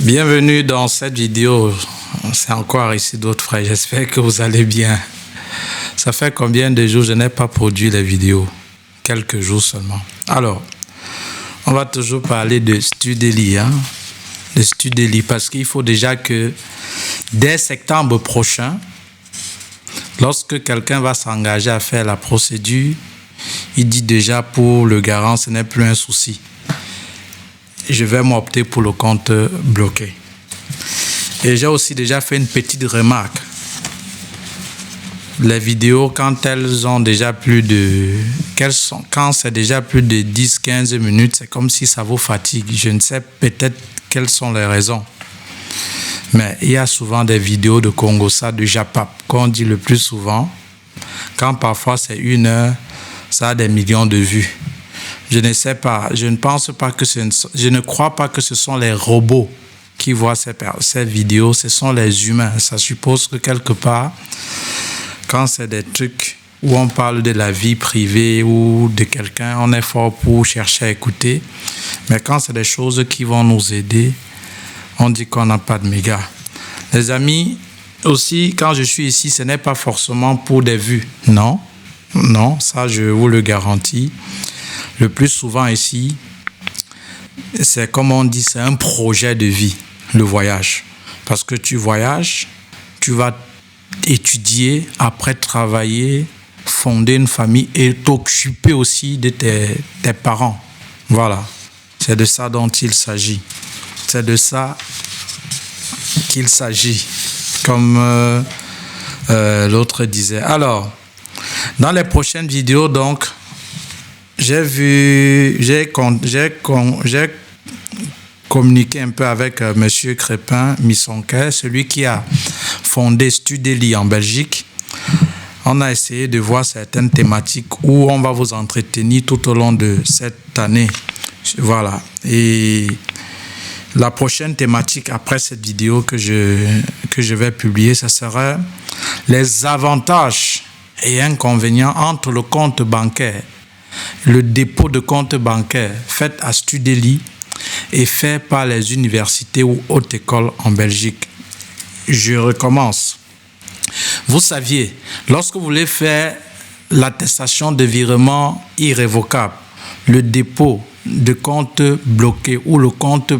Bienvenue dans cette vidéo. C'est encore ici d'autres frères. J'espère que vous allez bien. Ça fait combien de jours je n'ai pas produit les vidéos? Quelques jours seulement. Alors, on va toujours parler de Studely. De Studely parce qu'il faut déjà que dès septembre prochain, lorsque quelqu'un va s'engager à faire la procédure, il dit déjà pour le garant, ce n'est plus un souci. Je vais m'opter pour le compte bloqué. Et j'ai aussi déjà fait une petite remarque. Les vidéos, quand elles ont déjà plus de... Quand c'est déjà plus de 10-15 minutes, c'est comme si ça vous fatigue. Je ne sais peut-être quelles sont les raisons. Mais il y a souvent des vidéos de Congossa, de Japap, qu'on dit le plus souvent. Quand parfois c'est 1 heure, ça a des millions de vues. Je ne sais pas, je ne pense pas que je ne crois pas que ce sont les robots qui voient ces vidéos, ce sont les humains. Ça suppose que quelque part, quand c'est des trucs où on parle de la vie privée ou de quelqu'un, on est fort pour chercher à écouter. Mais quand c'est des choses qui vont nous aider, on dit qu'on n'a pas de méga. Les amis, aussi, quand je suis ici, ce n'est pas forcément pour des vues. Non, ça je vous le garantis. Le plus souvent ici, c'est comme on dit, c'est un projet de vie, le voyage. Parce que tu voyages, tu vas étudier, après travailler, fonder une famille et t'occuper aussi de tes parents. Voilà, c'est de ça dont il s'agit. C'est de ça qu'il s'agit, comme l'autre disait. Alors, dans les prochaines vidéos, donc, j'ai communiqué un peu avec Monsieur Crépin Misonquet, celui qui a fondé Studely en Belgique. On a essayé de voir certaines thématiques où on va vous entretenir tout au long de cette année. Voilà. Et la prochaine thématique après cette vidéo que je vais publier, ce sera les avantages et inconvénients entre le compte bancaire, le dépôt de compte bancaire fait à Studely et fait par les universités ou hautes écoles en Belgique. Je recommence. Vous saviez, lorsque vous voulez faire l'attestation de virement irrévocable, le dépôt de compte bloqué ou le compte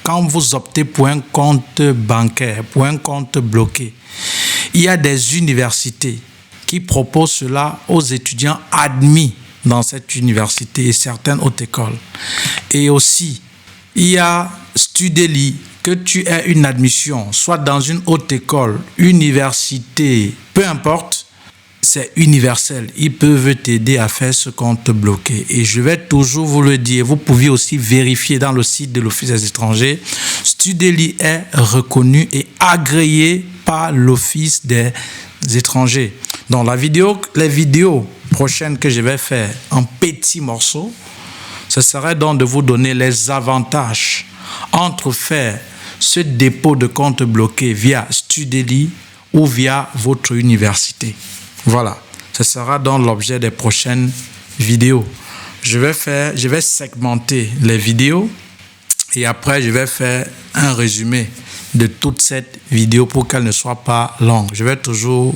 quand vous optez pour un compte bancaire, pour un compte bloqué, il y a des universités qui proposent cela aux étudiants admis dans cette université et certaines hautes écoles. Et aussi, il y a Studely, que tu aies une admission, soit dans une haute école, université, peu importe, c'est universel. Ils peuvent t'aider à faire ce compte bloqué. Et je vais toujours vous le dire, vous pouvez aussi vérifier dans le site de l'Office des étrangers. Studely est reconnu et agréé par l'Office des étrangers. Dans les vidéos prochaines que je vais faire en petits morceaux, ce serait donc de vous donner les avantages entre faire ce dépôt de compte bloqué via Studely ou via votre université. Voilà, ce sera donc l'objet des prochaines vidéos. Je vais segmenter les vidéos et après je vais faire un résumé de toute cette vidéo pour qu'elle ne soit pas longue. Je vais toujours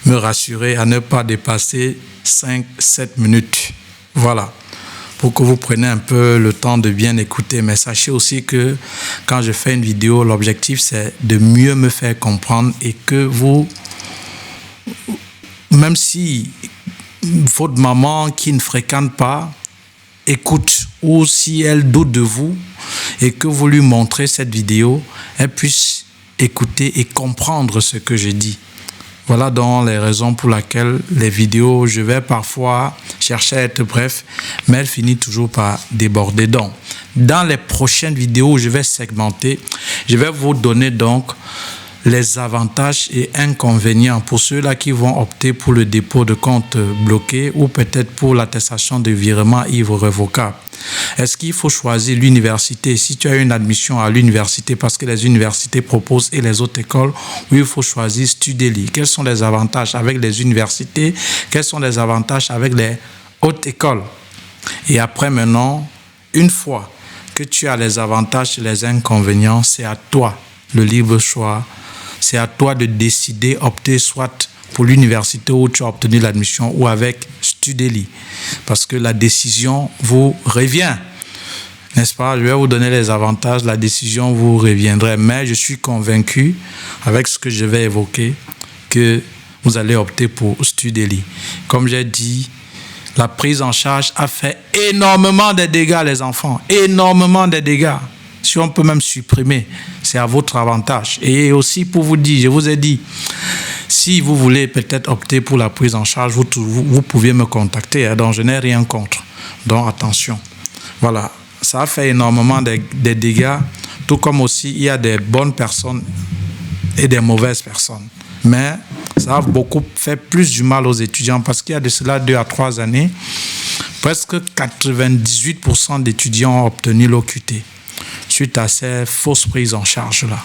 me rassurer à ne pas dépasser 5-7 minutes. Voilà, pour que vous preniez un peu le temps de bien écouter. Mais sachez aussi que quand je fais une vidéo, l'objectif c'est de mieux me faire comprendre et que vous, même si votre maman qui ne fréquente pas écoute ou si elle doute de vous et que vous lui montrez cette vidéo, elle puisse écouter et comprendre ce que je dis. Voilà donc les raisons pour lesquelles les vidéos, je vais parfois chercher à être bref, mais elles finissent toujours par déborder. Donc, dans les prochaines vidéos, je vais segmenter, je vais vous donner donc les avantages et inconvénients pour ceux-là qui vont opter pour le dépôt de compte bloqué ou peut-être pour l'attestation de virement irrévocable. Est-ce qu'il faut choisir l'université? Si tu as une admission à l'université, parce que les universités proposent et les autres écoles, où il faut choisir Studely. Quels sont les avantages avec les universités? Quels sont les avantages avec les hautes écoles? Et après maintenant, une fois que que tu as les avantages et les inconvénients, c'est à toi, le libre choix. C'est à toi de décider, opter soit pour l'université où tu as obtenu l'admission ou avec Studeli. Parce que la décision vous revient. N'est-ce pas? Je vais vous donner les avantages, la décision vous reviendrait. Mais je suis convaincu, avec ce que je vais évoquer, que vous allez opter pour Studeli. Comme j'ai dit, la prise en charge a fait énormément de dégâts, les enfants. Énormément de dégâts. Si on peut même supprimer, c'est à votre avantage. Et aussi pour vous dire, je vous ai dit, si vous voulez peut-être opter pour la prise en charge, vous pouvez me contacter. Hein, donc je n'ai rien contre. Donc attention. Voilà. Ça a fait énormément de dégâts, tout comme aussi il y a des bonnes personnes et des mauvaises personnes. Mais ça a beaucoup fait plus du mal aux étudiants parce qu'il y a de cela 2 à 3 années, presque 98% d'étudiants ont obtenu l'OQT suite à ces fausses prises en charge-là.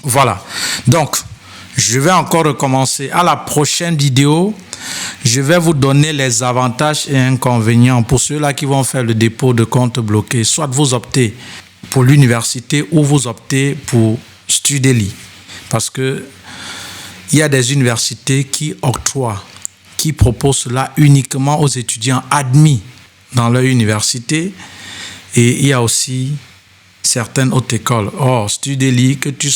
Voilà. Donc, je vais encore recommencer. À la prochaine vidéo, je vais vous donner les avantages et inconvénients pour ceux-là qui vont faire le dépôt de compte bloqué. Soit vous optez pour l'université ou vous optez pour Studeli. Parce que il y a des universités qui octroient, qui proposent cela uniquement aux étudiants admis dans leur université. Et il y a aussi certaines hautes écoles. Or, Studeli, que tu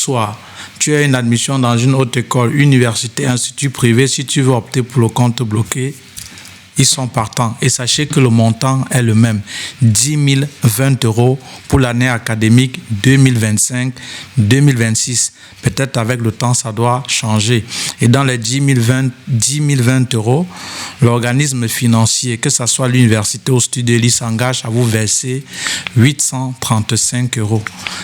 as une admission dans une haute école, université, institut privé, si tu veux opter pour le compte bloqué, ils sont partants. Et sachez que le montant est le même. 10 020 € pour l'année académique 2025-2026. Peut-être avec le temps, ça doit changer. Et dans les 10 020 €, l'organisme financier, que ce soit l'université ou Studeli, s'engage à vous verser 835 €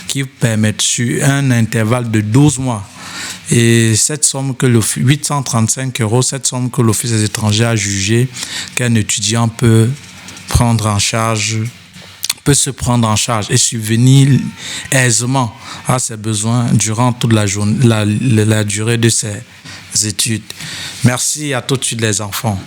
qui permettent sur un intervalle de 12 mois. Et cette somme que 835 €, cette somme que l'Office des étrangers a jugé qu'un étudiant peut se prendre en charge et subvenir aisément à ses besoins durant toute la durée de ses études. Merci à tout de suite les enfants.